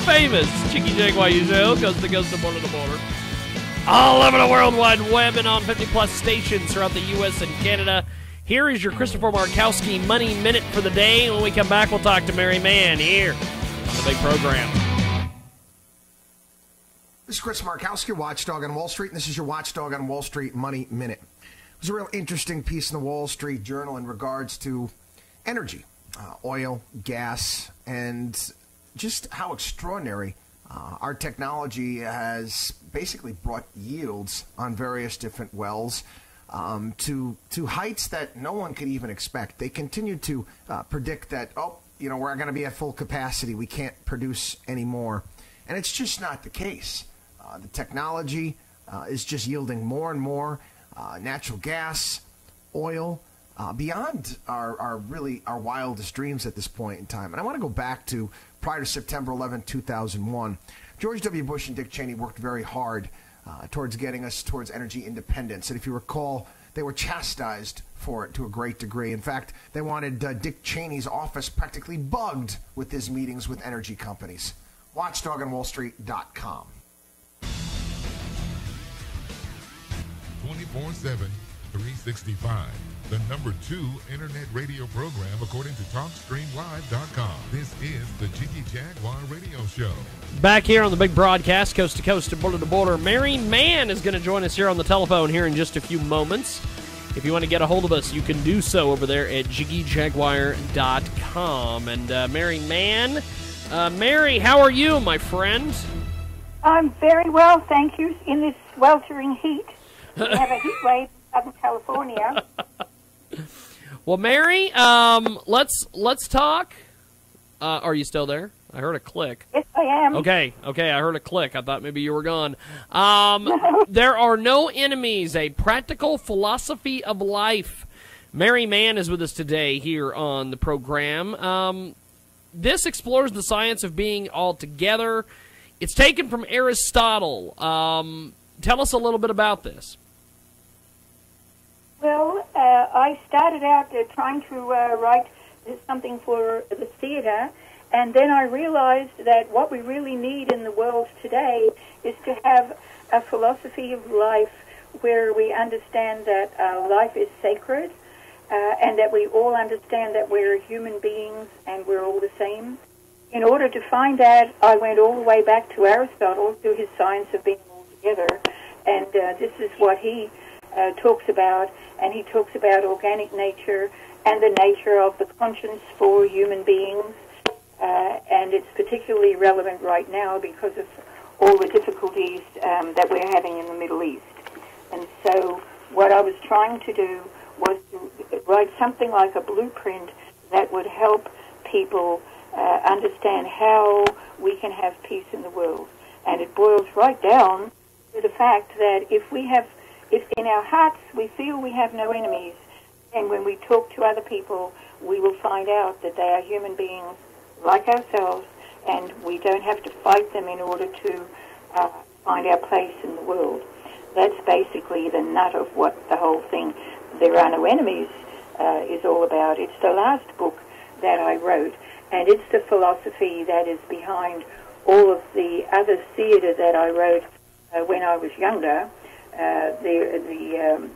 famous Jiggy Jaguar show, coast to coast and border to border. All over the World Wide Web and on 50-plus stations throughout the U.S. and Canada. Here is your Christopher Markowski Money Minute for the day. When we come back, we'll talk to Mary Mann here on the big program. This is Chris Markowski, Watchdog on Wall Street, and this is your Watchdog on Wall Street Money Minute. It was a real interesting piece in the Wall Street Journal in regards to energy, oil, gas, and just how extraordinary our technology has basically brought yields on various different wells to heights that no one could even expect. They continue to predict that, we're going to be at full capacity. We can't produce anymore. And it's just not the case. The technology is just yielding more and more natural gas, oil, beyond our wildest dreams at this point in time. And I want to go back to prior to September 11, 2001. George W. Bush and Dick Cheney worked very hard towards getting us towards energy independence. And if you recall, they were chastised for it to a great degree. In fact, they wanted Dick Cheney's office practically bugged with his meetings with energy companies. WatchdogOnWallStreet.com. 24/7, 365. The number 2 internet radio program according to TalkStreamLive.com. This is the Jiggy Jaguar Radio Show. Back here on the big broadcast, coast to coast and border to border, Mary Mann is going to join us here on the telephone here in just a few moments. If you want to get a hold of us, you can do so over there at JiggyJaguar.com. And Mary Mann, Mary, how are you, my friend? I'm very well, thank you, in this sweltering heat. We have a heat wave in Southern California. Well, Mary, let's talk. Are you still there? I heard a click. Yes, I am. Okay, I heard a click. I thought maybe you were gone. There are no enemies, a practical philosophy of life. Mary Mann is with us today here on the program. This explores the science of being all together. It's taken from Aristotle. Tell us a little bit about this. Well, I started out trying to write something for the theater, and then I realized that what we really need in the world today is to have a philosophy of life where we understand that life is sacred, and that we all understand that we're human beings and we're all the same. In order to find that, I went all the way back to Aristotle, to his science of being all together, and this is what he talks about, and he talks about organic nature and the nature of the conscience for human beings, and it's particularly relevant right now because of all the difficulties that we're having in the Middle East. And so what I was trying to do was to write something like a blueprint that would help people understand how we can have peace in the world. And it boils right down to the fact that if in our hearts we feel we have no enemies, and when we talk to other people, we will find out that they are human beings like ourselves, and we don't have to fight them in order to find our place in the world. That's basically the nut of what the whole thing, There Are No Enemies, is all about. It's the last book that I wrote, and it's the philosophy that is behind all of the other theater that I wrote when I was younger. The